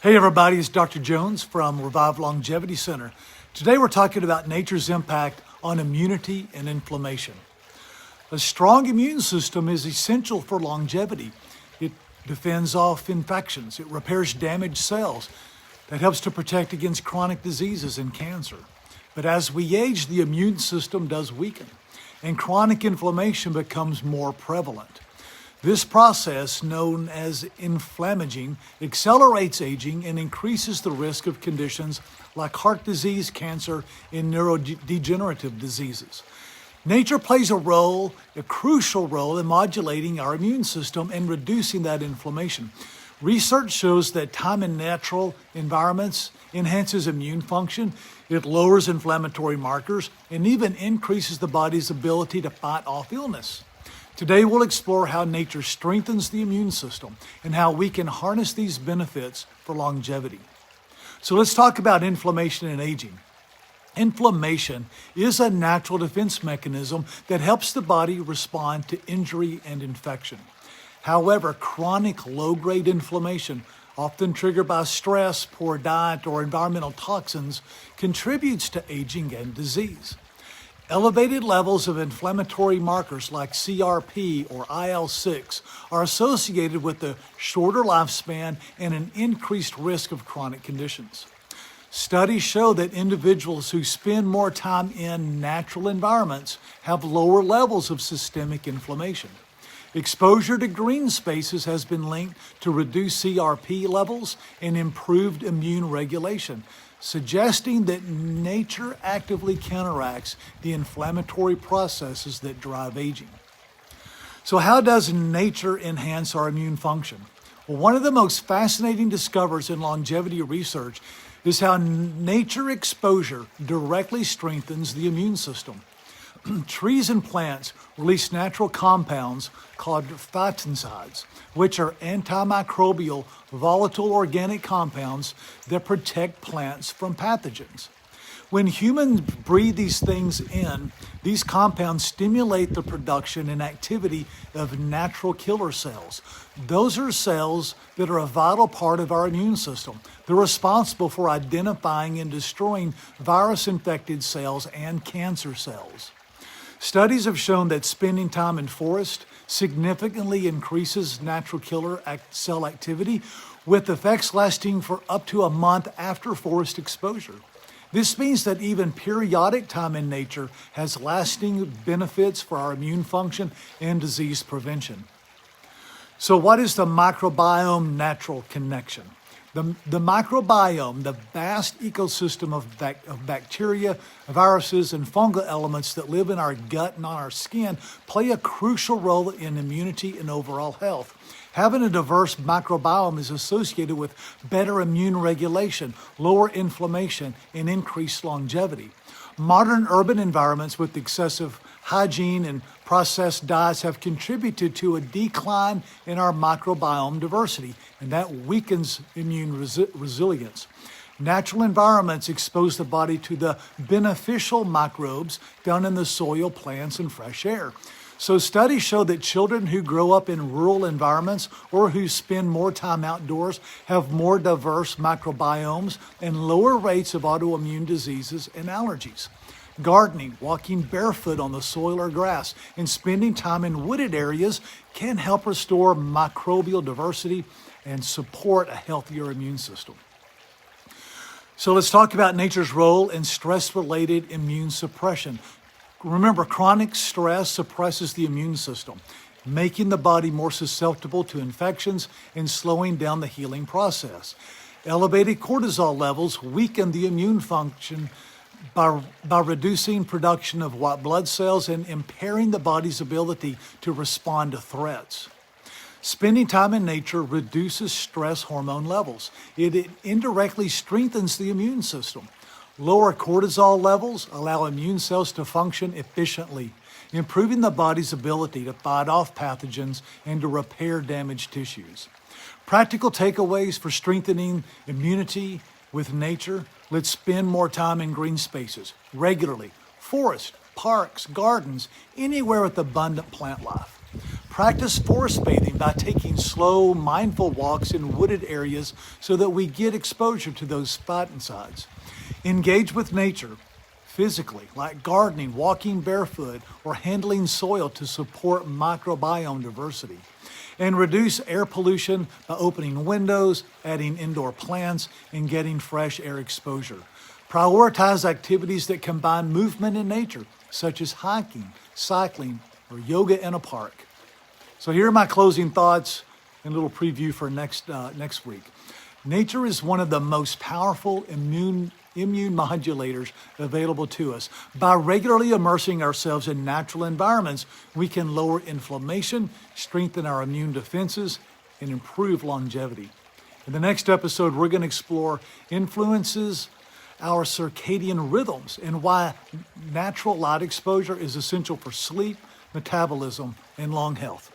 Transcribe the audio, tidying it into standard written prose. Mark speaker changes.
Speaker 1: Hey everybody, it's Dr. Jones from Revive Longevity Center. Today we're talking about nature's impact on immunity and inflammation. A strong immune system is essential for longevity. It defends off infections, it repairs damaged cells, that helps to protect against chronic diseases and cancer. But as we age, the immune system does weaken, and chronic inflammation becomes more prevalent. This process, known as inflammaging, accelerates aging and increases the risk of conditions like heart disease, cancer, and neurodegenerative diseases. Nature plays a crucial role in modulating our immune system and reducing that inflammation. Research shows that time in natural environments enhances immune function, it lowers inflammatory markers, and even increases the body's ability to fight off illness. Today, we'll explore how nature strengthens the immune system and how we can harness these benefits for longevity. So let's talk about inflammation and aging. Inflammation is a natural defense mechanism that helps the body respond to injury and infection. However, chronic low-grade inflammation, often triggered by stress, poor diet, or environmental toxins, contributes to aging and disease. Elevated levels of inflammatory markers like CRP or IL-6 are associated with a shorter lifespan and an increased risk of chronic conditions. Studies show that individuals who spend more time in natural environments have lower levels of systemic inflammation. Exposure to green spaces has been linked to reduced CRP levels and improved immune regulation, suggesting that nature actively counteracts the inflammatory processes that drive aging. So how does nature enhance our immune function? Well, one of the most fascinating discoveries in longevity research is how nature exposure directly strengthens the immune system. Trees and plants release natural compounds called phytoncides, which are antimicrobial, volatile organic compounds that protect plants from pathogens. When humans breathe these things in, these compounds stimulate the production and activity of natural killer cells. Those are cells that are a vital part of our immune system. They're responsible for identifying and destroying virus-infected cells and cancer cells. Studies have shown that spending time in forest significantly increases natural killer cell activity, with effects lasting for up to a month after forest exposure. This means that even periodic time in nature has lasting benefits for our immune function and disease prevention. So what is the microbiome natural connection? The microbiome, the vast ecosystem of bacteria, viruses, and fungal elements that live in our gut and on our skin, play a crucial role in immunity and overall health. Having a diverse microbiome is associated with better immune regulation, lower inflammation, and increased longevity. Modern urban environments with excessive hygiene and processed diets have contributed to a decline in our microbiome diversity, and that weakens immune resilience. Natural environments expose the body to the beneficial microbes found in the soil, plants, and fresh air. So studies show that children who grow up in rural environments or who spend more time outdoors have more diverse microbiomes and lower rates of autoimmune diseases and allergies. Gardening, walking barefoot on the soil or grass, and spending time in wooded areas can help restore microbial diversity and support a healthier immune system. So let's talk about nature's role in stress-related immune suppression. Remember, chronic stress suppresses the immune system, making the body more susceptible to infections and slowing down the healing process. Elevated cortisol levels weaken the immune function by reducing production of white blood cells and impairing the body's ability to respond to threats. Spending time in nature reduces stress hormone levels. It indirectly strengthens the immune system. Lower cortisol levels allow immune cells to function efficiently, improving the body's ability to fight off pathogens and to repair damaged tissues. Practical takeaways for strengthening immunity with nature: let's spend more time in green spaces regularly, forests, parks, gardens, anywhere with abundant plant life. Practice forest bathing by taking slow, mindful walks in wooded areas so that we get exposure to those phytoncides. Engage with nature physically, like gardening, walking barefoot, or handling soil to support microbiome diversity. And reduce air pollution by opening windows, adding indoor plants, and getting fresh air exposure. Prioritize activities that combine movement and nature, such as hiking, cycling, or yoga in a park. So here are my closing thoughts and a little preview for next week. Nature is one of the most powerful immune modulators available to us. By regularly immersing ourselves in natural environments, we can lower inflammation, strengthen our immune defenses, and improve longevity. In the next episode, we're going to explore influences our circadian rhythms and why natural light exposure is essential for sleep, metabolism, and lung health.